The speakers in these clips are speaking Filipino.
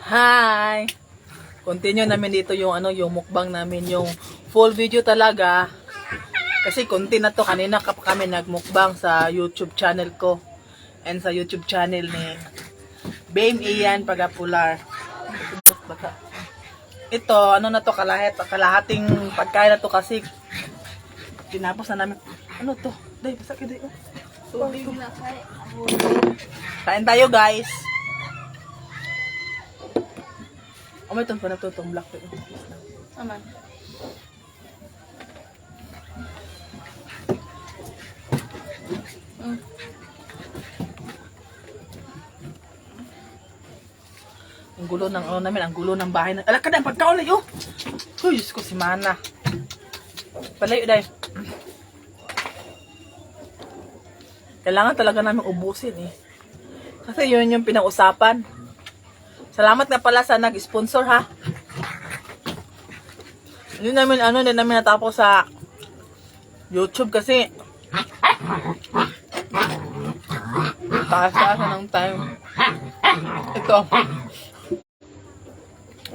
Hi! Continue namin dito yung yung mukbang namin, yung full video talaga. Kasi konti na to, kanina kami nagmukbang sa YouTube channel ko and sa YouTube channel ni Bame Ian Pagapular. Ito, na to, kalahating pagkain na to kasi tinapos na namin. Ano to? Day, basta ka day. Kain tayo, guys. May itong pa na itong black. Aman. Ang gulo ng namin, ang gulo ng bahay. Ala ka na, pagkaulay, oh! Uy, Diyos ko, si Mana. Palayo, dahil. Kailangan talaga namin ubusin, eh. Kasi yun yung pinag-usapan. Salamat na pala sa nag-sponsor, ha. Hindi namin, hindi namin natapos sa YouTube kasi taas-taas ng time. Ito.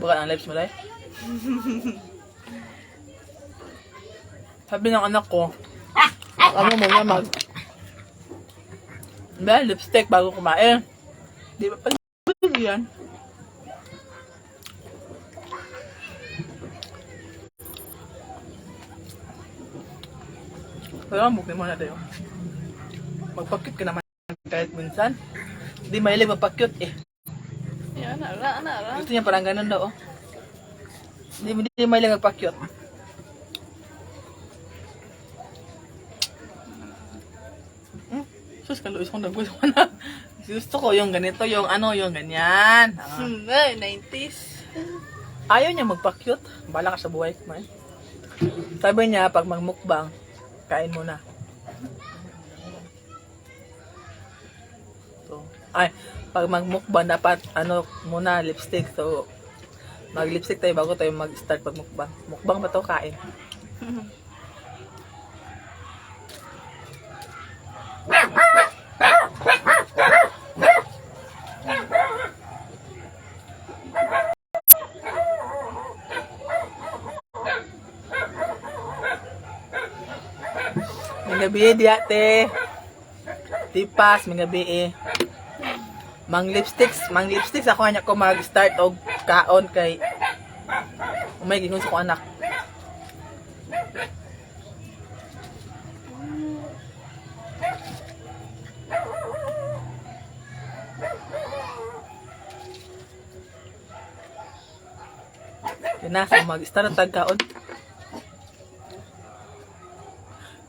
Baka ang lips mo, dahil. Sabi ng anak ko, muna lipstick bago kumain. Di ba pala yan? Kaya bukli mo na tayo. Magpakyut ka naman kahit minsan. Hindi mahilig magpakyut eh. Yan, ara. Gusto niya parang ganun daw, oh. Hindi mahilig magpakyut. Sus, kaluis kong naggusto ko na. Gusto ko yung ganito, yung yung ganyan. Ay, 90s. Ayaw niya magpa-cute. Bala ka sa buhay ko, man. Sabi niya, pag magmukbang, kain mo na. So, pag magmukbang, dapat, muna, lipstick. So, mag-lipstick tayo bago tayo mag-start pagmukbang. Mukbang ba to? Kain. May gabi di ate. Tipas, may gabi eh. Mang lipsticks ako hanya ko mag-start og kaon kay umay gingon sa ko anak. Nasa mag-start ang tagkaon.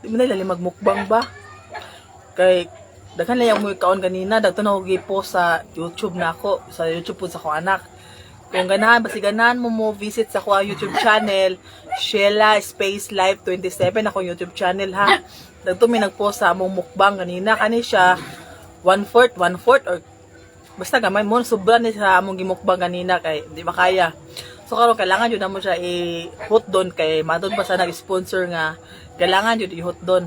Di mo na ilalim magmukbang ba? Kay, daghan lang yung mga kaon kanina, dagto na ako gipost sa YouTube na ako, sa YouTube po sa ko anak. Kung ganahan, basi ganahan mo visit sa ko YouTube channel, Sheila Space Life 27, ako YouTube channel ha. Dagto may nagpost sa among mukbang kanina, kani siya, 1/4 or basta gamay mo, sobra ni sa among gimukbang kanina kay di makaya. So karon kailangan yun na mo siya i-hot doon kay madon pa sa nag-sponsor nga kailangan yun i-hot doon.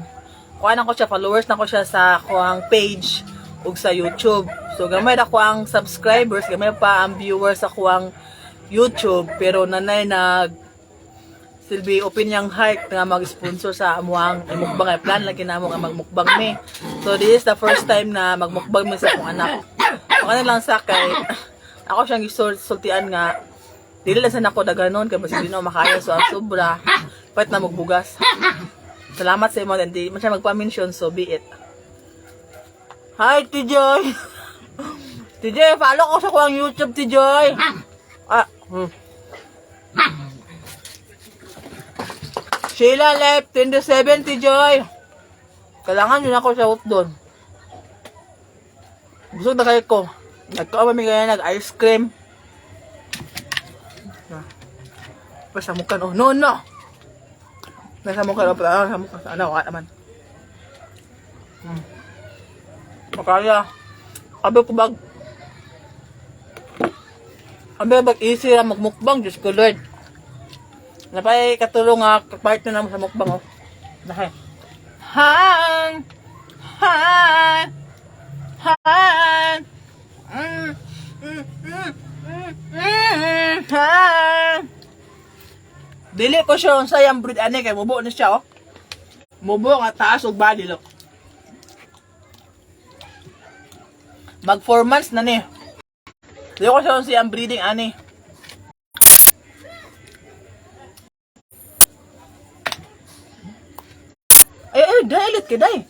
Kuha na ko siya, followers na ko siya sa kuang page ug sa YouTube. So gamay na ko ang subscribers, gamay pa ang viewers sa kuang YouTube pero nanay nag silbi open yang heart nga mag-sponsor sa amuang mukbang ay plan lagi namo nga magmukbang mi. So this is the first time na magmukbang mi sa akong anak. So ano lang sa kay ako siyang gisultian nga dili lang sa nako daganon kay basi dino makaya so ang sobra pait na magbugas. Salamat sa imo hindi man siya magpa-mention so be it. Hi Tijoy. Tijoy follow ko sa kuang YouTube Tijoy. Sheila Life 27 Tijoy. Kailangan yun ako sa hot doon. Busog na kayo ko. Nagkaawa may kaya nag-ice cream. Basta mukha no. Nasa mukha no. Nasa mukha sa wala naman. Makaya. Abi ko bag. Abi bag easy lang magmukbang. Diyos ko Lord. Napay katulong nga partner naman sa mukbang oh. Nahay. Hi! Dili ko siya yung sayang breed ani kay mubo na siya oh. Mubo nga taas og body look. Mag 4 months na ni. Dili ko siya yung sayang breeding ani. Ay, dailit ka day.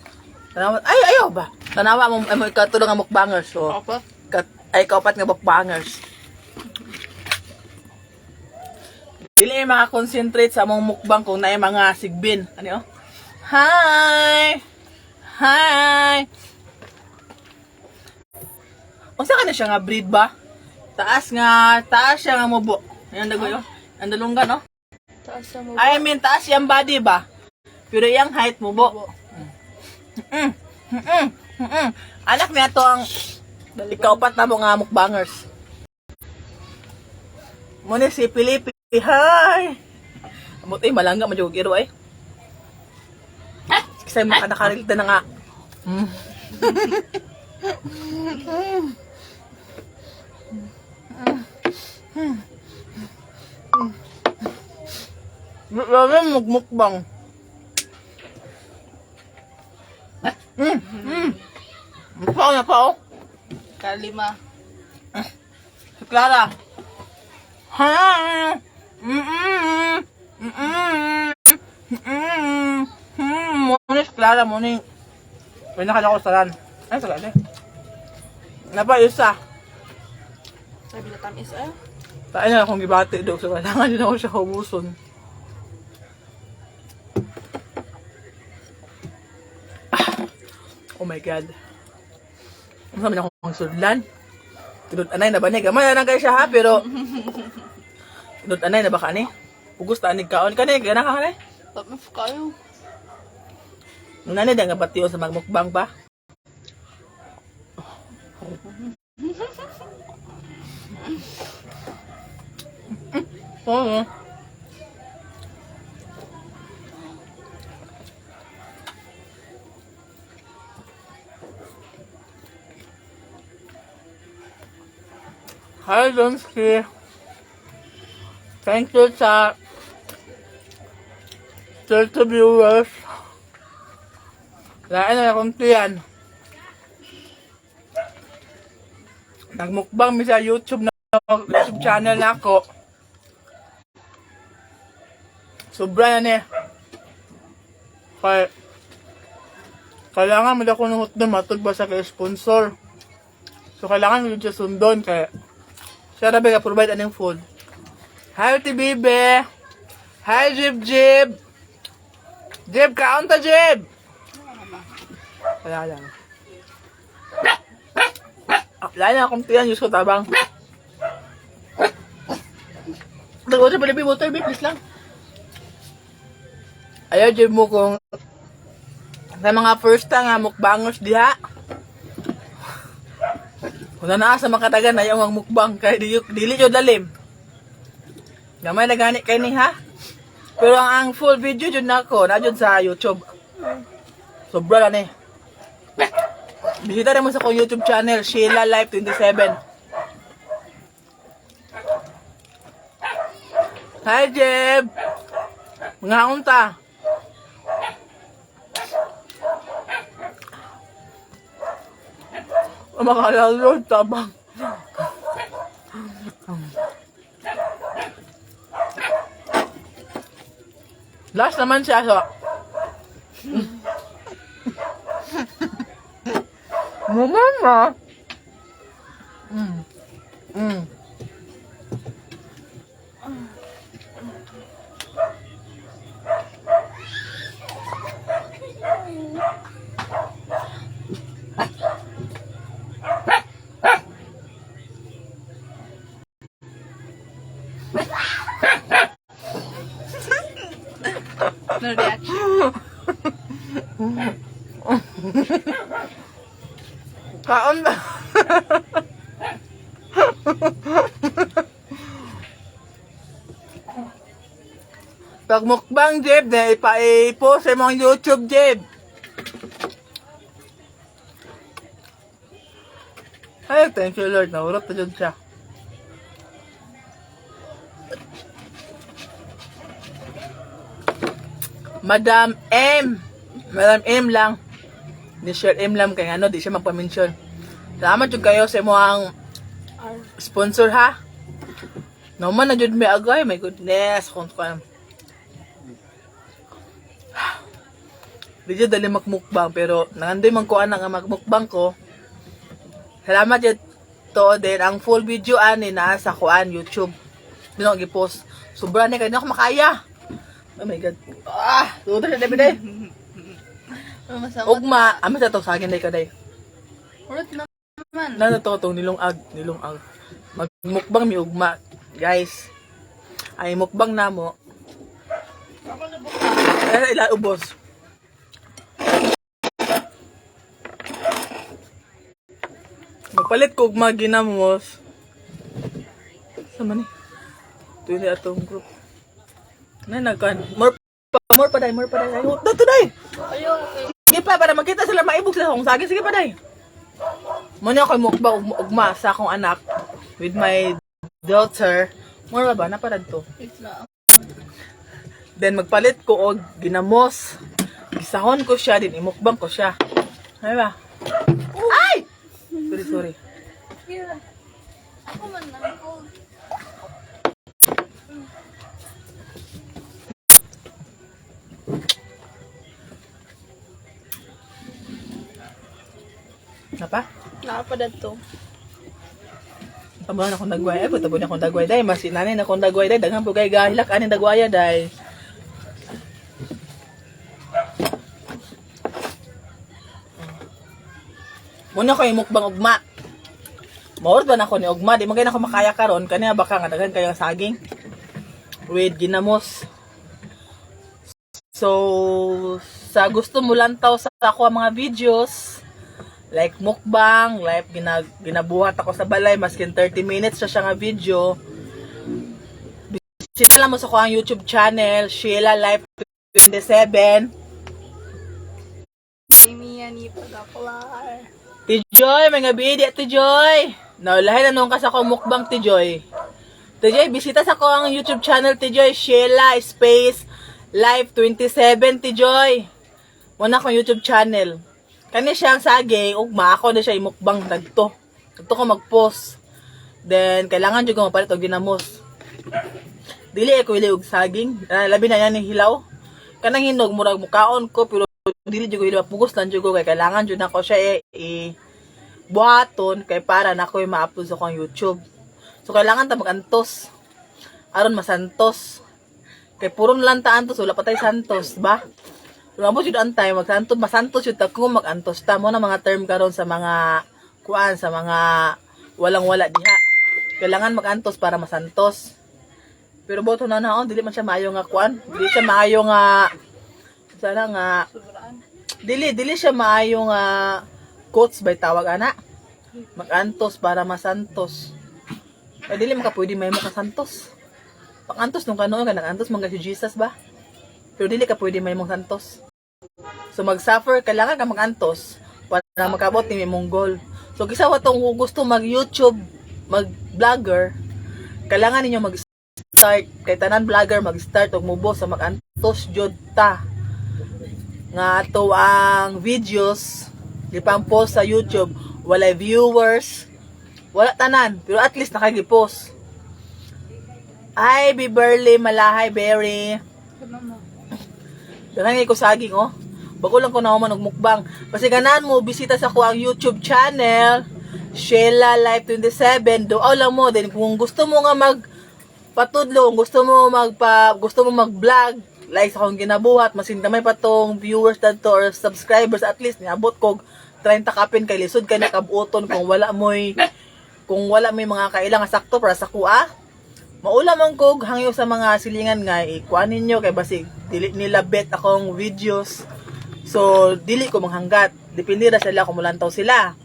Tanawa, ay, ayaw ba? Tanawa mo, ay mo ikatulong nga mukbangers. So, Apa? ay kaupat nga mukbangers. Dili ay maka-concentrate sa mong mukbang kung naay mga sigbin. Ano oh? Hi! Hi! Unsa ka na siya nga breed ba? Taas siya nga mubo. Ayan dagoy oh. Ang dalunggan oh. Taas sa mo. I mean, taas yung body ba? Pero yung height mubo. Anak niya to ang ikaupat na mo nga mukbangers. Muna si Pilipi. Hi! Amot ay malangga majugiro ay. Kasi makanakaril na nga. Grabe mukbang. Napao na pa oh. Kalima. Si Clara. Ha! Muna si Clara, muna yung pinakala ko salan. Ay, salan eh. Napa, isa. Sabi na tamis eh. Tain na akong gibati daw sa kailangan din ako siya hubuson. Oh my God. Ang sabi na akong sudlan. Tinod-anay na ba ni? Gamay na kayo siya ha, pero tinod-anay na ba ka ni? Pugos ta anig kaon ka ni, gana ka ni? Tamis kayo. Nani da nga batiyo sa magmukbang pa? Oo. Hi, Donsky. Thank you sa 30 viewers. Lain na akong tiyan. Nagmukbang mi sa YouTube channel na ako. Sobra na ni. Kailangan mo ako ng hotdog matod ba sa sponsor. So kailangan mo siya sundon kaya siya na ba provide anong food. Hi Tibibe. Hi Jib Jib. Jib kaon ta Jib. Kaya lang. Wala na akong tiyan, use ko tabang. Nag-order pa na water, babe, please lang. Ayaw, Jib mo kung sa mga first time nga mukbangers diha. Kung na sa makatagan na yung mukbang, kaya dili yun dalim. Gamay na gani kayo ni ha. Pero ang full video dyan na ako, na dyan sa YouTube. Sobra na eh. Bisita rin mo sa kong YouTube channel, Sheila Life 27. Hi, Jeb! Mga unta. Makalalod, tabang. Last naman siya, so. Mama. No reaction. Kaon ba? Pag mukbang, Jeb, na ipa-post sa mga YouTube, Jeb. Ay, thank you, Lord. Naurot na dyan siya. Madam M. Madam M lang. Di share M lang kay ano, di siya magpa-mention. Salamat jud kayo sa imong R. sponsor ha. Naman na jud may agay, my goodness. Kung di jud dali magmukbang pero nangandoy man ko ana nga magmukbang ko. Salamat jud to din ang full video ani na sa kuan YouTube. Dino gi-post. Sobra ni kay na ako makaya. Oh my god. Sudo na dapat eh. Masama. Ugma, ama sa to sa akin day kaday. Urot naman. Na to tong nilungag. Magmukbang mi ugma, guys. Ay mukbang namo. Ila ubos. Magpalit ko ugma ginamos. Sama ni. Tuyo ni atong group. Na nagkan. More pa day. Ay, to day. Ayaw, okay. Sige pa, para makita sila maibog sila kung saging. Sige pa, day. Muna ako mukbang ugma sa akong anak with my daughter. Mura ba? Naparad to. Wait lang. Then magpalit ko og ginamos. Isahon ko siya, din imukbang ko siya. Ay ba? Ay! Sorry. Here. Ako man lang. Napa? Nakapadad to. Tabahan akong dagway. Ay, butabon akong dagway, day. Mas inanin akong dagway, day. Daghang po kay gahilak, anin dagwaya, day. Muna ko yung mukbang ugma. Maurot ba na ako ni ugma? Di magay na ako makaya karon. Kanya baka nga daghan kayong saging. With ginamos. So, sa gusto mo lantaw sa ako ang mga videos, like mukbang, like ginabuhat ako sa balay, maskin 30 minutes siya nga video. Bisita lang mo sa ko ang YouTube channel, Sheila Life 27. Amy yan ipagaplar. Tijoy, may gabi di Tijoy. Naulahin na nung ka sa ko mukbang Tijoy. Tijoy, bisita sa ko ang YouTube channel Tijoy, Sheila Space Life 27 Tijoy. Muna ko YouTube channel. Kani siyang saging, ugma ako na siya imukbang dagto. Dagto ko mag-post. Then, kailangan dyan ko mapalit o ginamos. Dili ako ili og saging. Labi na yan yung hilaw. Kanang hinog, murag mukaon ko, pero dili dyan ko ili mapugos lang dyan ko. Kaya kailangan dyan ako siya buhaton, kaya para na ako yung ma-upload sa akong YouTube. So, kailangan ta mag-antos. Aron masantos. Kaya puro lang ta antos, wala pa tayo santos, ba? Lumabot yun ang time, masantos yun kung mag-antos ta mo na mga term karon sa mga kuan, sa mga walang-wala diha. Kailangan mag-antos para masantos. Pero boto na naon, dili man siya maayo nga kuan. Dili siya maayo nga, sana nga, dili siya maayo nga quotes by tawag ana. Mag-antos para masantos. Ay dili man ka pwede may makasantos. Pag-antos nung kanoon ka, nag-antos mga si Jesus ba? Pero dili ka pwede may mong santos. So mag-suffer, kailangan ka mag-antos para makabot ni mong goal. So kisa watong gusto mag-YouTube, mag-vlogger, kailangan ninyo mag-start. Kay tanan vlogger mag-start og mubo sa mag-antos jud ta. Nga ato ang videos gipang-post sa YouTube, walay viewers, wala tanan, pero at least nakagi-post. Ay, Beverly, Malahay, Berry. Ano mo? Danang ko saging, oh. Bago lang ko na man og mukbang. Kasi ganan mo, bisita sa ko ang YouTube channel, Sheila Life 27. Doaw lang mo. Then, kung gusto mo nga magpatudlo, gusto mo mag-vlog, like sa akong ginabuhat, masintamay pa tong viewers dadto or subscribers, at least, niabot ko 30 kapin kay lisod kay nakabuoton kung wala mo'y mga kailangan sakto para sa kuha. Maula man ko hangyo sa mga silingan nga ikuanin nyo kay basig dili nila bet akong videos. So dili ko manghanggat. Depende ra sila kung mulantaw sila.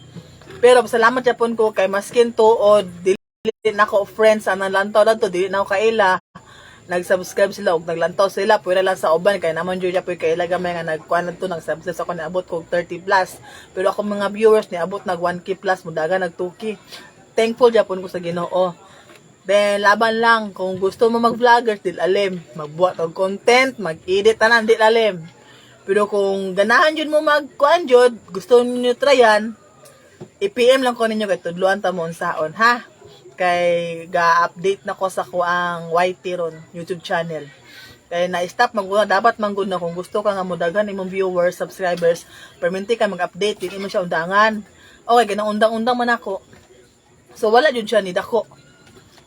Pero salamat japon ko kay maskin to o dili na ko friends ang lantaw dadto dili na ko kaila. Nag-subscribe sila og naglantaw sila pwera lang sa uban kay naman jud japoy kay ilaga may nga nagkuan to nag-subscribe ako niabot ko 30 plus. Pero ako mga viewers niabot nag 1k plus mudaga nag 2k. Thankful japon ko sa Ginoo. Then, laban lang. Kung gusto mo mag-vloggers, di alim. Magbuhat og content, mag-edit, tanan, di alim. Pero kung ganahan yun mo mag-kuan jud, gusto niyo tryan, i-PM lang ko ninyo kay tudluan ta mo unsaon, ha? Kay ga-update na ko sa kuang YT ron, YouTube channel. Kaya na-stop man ko, dapat man gud na kung gusto ka nga modaghan imong viewers, subscribers, perminti ka mag-update, di mo siya undangan. Okay, ganang undang-undang man ako. So wala jud siya ni dako.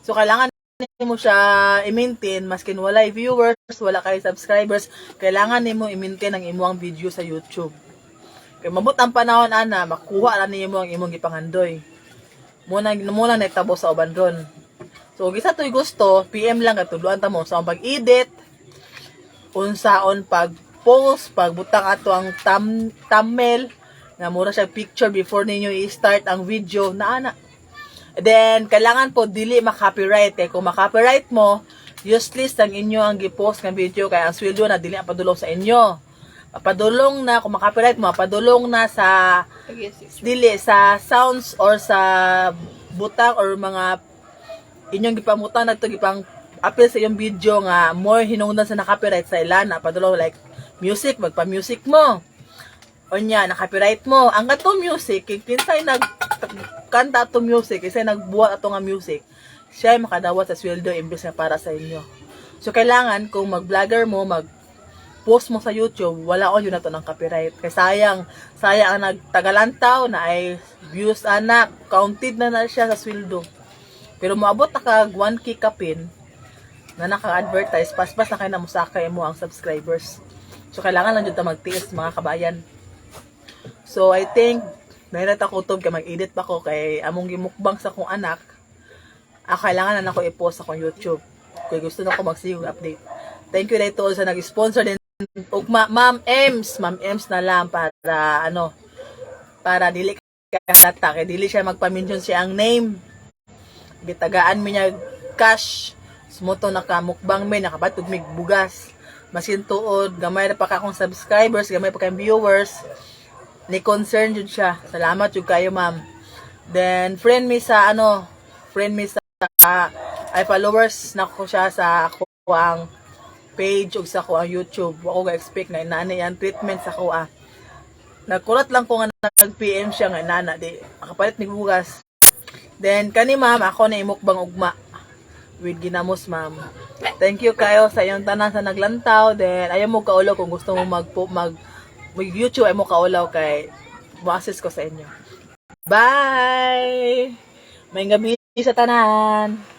So, kailangan mo siya i-maintain, maskin walay viewers, wala kay subscribers, kailangan nimo i-maintain ang imong video sa YouTube. Kaya mabot ang panahon, ana, makuha na nimo ang imong gipangandoy. Muna nagtabo sa uban ron. So, gisa to'y gusto, PM lang katuluan ta mo sa pag-edit, unsaon pag-post, pagbutang ato ang thumbnail, nga mura siya picture before ninyo i-start ang video, na ana. Then, kailangan po dili makopyright. Kaya kung makopyright mo, useless ang inyo ang gipost ng video. Kaya ang sweldo na dili ang padulong sa inyo. Padulong na, kung makopyright mo, padulong na sa dili, sa sounds or sa butang or mga inyong gipamutang na ito, gipang appeal sa iyong video nga more hinungdan sa nakopyright sa ilan na padulong like music, magpa-music mo. O niya, nakopyright mo. Ang gato music, kinsay kanta ato music, kasi nagbuhat ato nga music, siya ay makadawat sa sweldo imbes na para sa inyo. So, kailangan, kung mag-vlogger mo, mag-post mo sa YouTube, wala ko yun na to ng copyright. Kaya sayang ang nagtagalantaw na ay views anak, counted na siya sa sweldo. Pero maabot na kag 1K kapin, na naka-advertise, paspas na kayo na musakay mo ang subscribers. So, kailangan lang dito magtiis, mga kabayan. So, I think, nahirat ako to, kaya mag-edit pa ko, kay among gimukbang sa kong anak, kailangan na ako i-post sa kong YouTube. Kaya gusto na ako mag-see update. Thank you dito sa nag-sponsor din. Ma'am Ems na lang para dili ka halata, kaya dili siya magpa-mention siya ang name. Gitagaan mi niya cash. Sumuto nakamukbang mi, nakabatog mig bugas. Masin tuod, gamay na pa ka akong subscribers, gamay pa kayong viewers. Ni concern jud siya. Salamat jud kayo, ma'am. Then friend mi sa ay followers na ko siya sa ako ang page ug sa ako ang YouTube. Ako ga-expect nga inani yan treatment sa ako. Nagkulat lang ko nga nag-PM siya nga inana di akapalit ni bugas. Then kani ma'am, ako na imukbang ugma with ginamos, ma'am. Thank you kayo sa iyong tanan sa naglantaw. Then ayaw mo kaulo kung gusto mo mag-YouTube ay mo kaulaw kay mo-assist ko sa inyo. Bye! May gabi sa tanan!